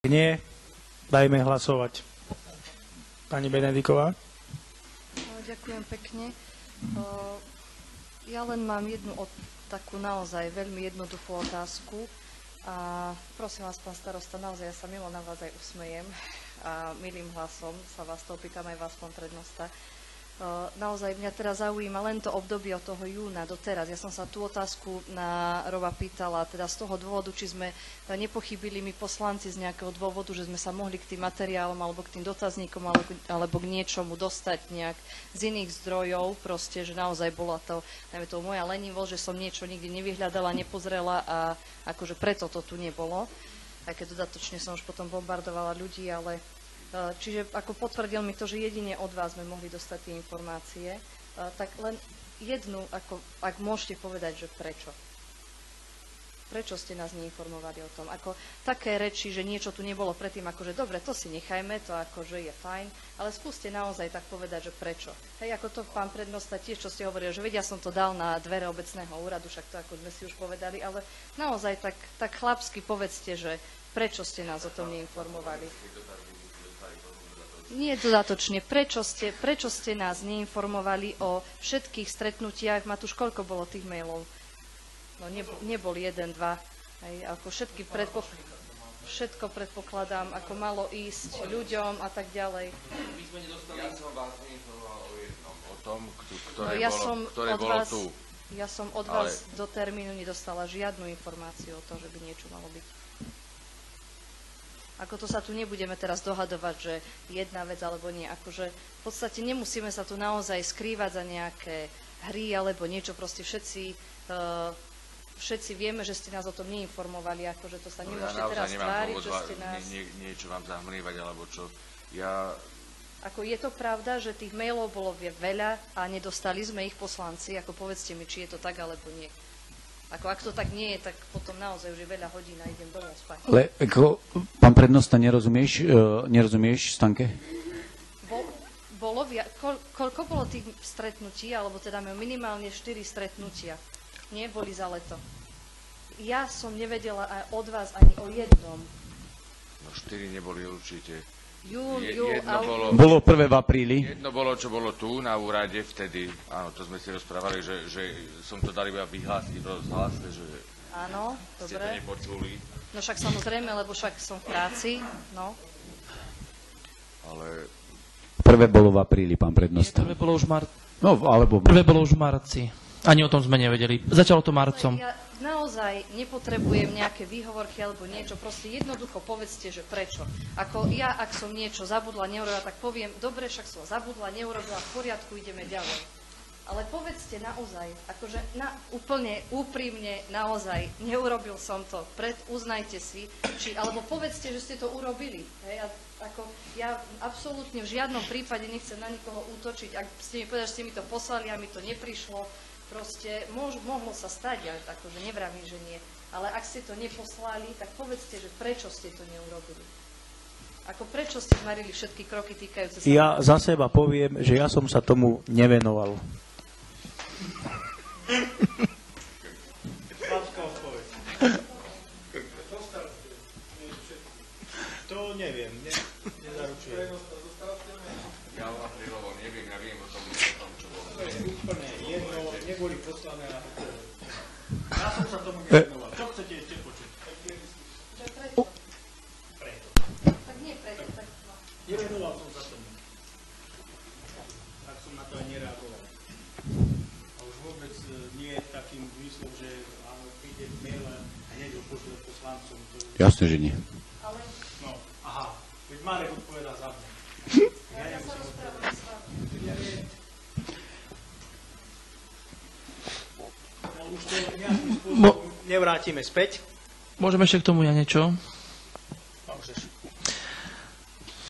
Nie, dajme hlasovať. Pani Benediková. Ďakujem pekne. Ja len mám takú naozaj veľmi jednoduchú otázku. A prosím vás, pán starosta, naozaj ja sa milo na vás aj usmejem a milým hlasom sa vás to opýtam aj vás, pán prednosta. Naozaj mňa teraz zaujíma len to obdobie od toho júna do teraz. Ja som sa tú otázku na Roba pýtala, teda z toho dôvodu, či sme nepochybili my poslanci z nejakého dôvodu, že sme sa mohli k tým materiálom alebo k tým dotazníkom alebo k niečomu dostať nejak z iných zdrojov, proste, že naozaj bola to, najmä to moja lenivosť, že som niečo nikdy nevyhľadala, nepozrela a akože preto to tu nebolo. Aj keď dodatočne som už potom bombardovala ľudí, ale čiže ako potvrdil mi to, že jedine od vás sme mohli dostať tie informácie, tak len jednu, ak môžete povedať, že prečo. Prečo ste nás neinformovali o tom? Ako také reči, že niečo tu nebolo predtým, akože dobre, to si nechajme, to akože je fajn, ale skúste naozaj tak povedať, že prečo. Hej, ako to pán prednosta tiež, čo ste hovorili, že vedia, som to dal na dvere obecného úradu, však to ako sme si už povedali, ale naozaj tak chlapsky povedzte, že prečo ste nás o tom neinformovali. Nie dodatočne. Prečo ste nás neinformovali o všetkých stretnutiach? Matúš, koľko bolo tých mailov? No nebol 1, 2. Hej, ako všetko predpokladám, ako malo ísť ľuďom a tak ďalej. Ja som vás neinformoval o jednom, o tom, ktoré no, bolo tu. Ja som od vás do termínu nedostala žiadnu informáciu o tom, že by niečo malo byť. Ako to sa tu nebudeme teraz dohadovať, že jedna vec alebo nie. Akože v podstate nemusíme sa tu naozaj skrývať za nejaké hry alebo niečo. Proste všetci vieme, že ste nás o tom neinformovali. Akože to sa nemôžete teraz tváriť, že ste nás... niečo vám zahmlievať alebo čo. Ako je to pravda, že tých mailov bolo veľa a nedostali sme ich poslanci? Ako povedzte mi, či je to tak alebo nie. Ako ak to tak nie je, tak potom naozaj už je veľa hodín a idem domov spať. Ale ako, pán prednosta, nerozumieš Stanke? Koľko bolo tých stretnutí, alebo teda minimálne 4 stretnutia? Nie, boli za leto. Ja som nevedela aj od vás ani o jednom. No 4 neboli určite. Bolo prvé v apríli. Jedno bolo, čo bolo tu na úrade vtedy. Áno, to sme si rozprávali, že som to dal iba vyhlásiť v rozhlase, že áno, ste dobre. to nepočuli. No však samozrejme, lebo však som v práci, no. Ale... Prvé bolo v apríli, pán prednosta. Prvé bolo už Prvé bolo už v marci. Ani o tom sme nevedeli. Začalo to marcom. Ja naozaj nepotrebujem nejaké výhovorky alebo niečo, proste jednoducho povedzte, že prečo. Ako ja, ak som niečo zabudla, neurobila, tak poviem, dobre, však som zabudla, neurobila, v poriadku, ideme ďalej. Ale povedzte naozaj, akože úplne úprimne naozaj, neurobil som to, uznajte si, alebo povedzte, že ste to urobili. Hej? Ja absolútne v žiadnom prípade nechcem na nikoho útočiť. Ak ste mi povedali, že ste mi to poslali a mi to neprišlo, proste mohlo sa stať, ale akože nevravím, že nie. Ale ak ste to neposlali, tak povedzte, že prečo ste to neurobili. Ako prečo ste zmarili všetky kroky týkajúce sa... Ja za seba poviem, že ja som sa tomu nevenoval. To neviem, nezaručujem. Ja viem o tom, čo bolo. To je úplne jedno, neboli poslané na... Ja som sa tomu nevenoval. Čo chcete ešte počuť? Prečo? Preto. Tak nie preto, tak... Nevenoval som sa tomu. Tak som na to aj nereagoval. A už vôbec nie je takým zmyslom, že áno, príde mail a hneď ho pošle poslancom. Jasne, že nie. Ale... No, aha. Veď Marek odpovedá za mňa. Ja sa rozprávam s vami. Ja viem. No už to nejakým spôsobom nevrátime späť. Môžeme ešte k tomu ja niečo?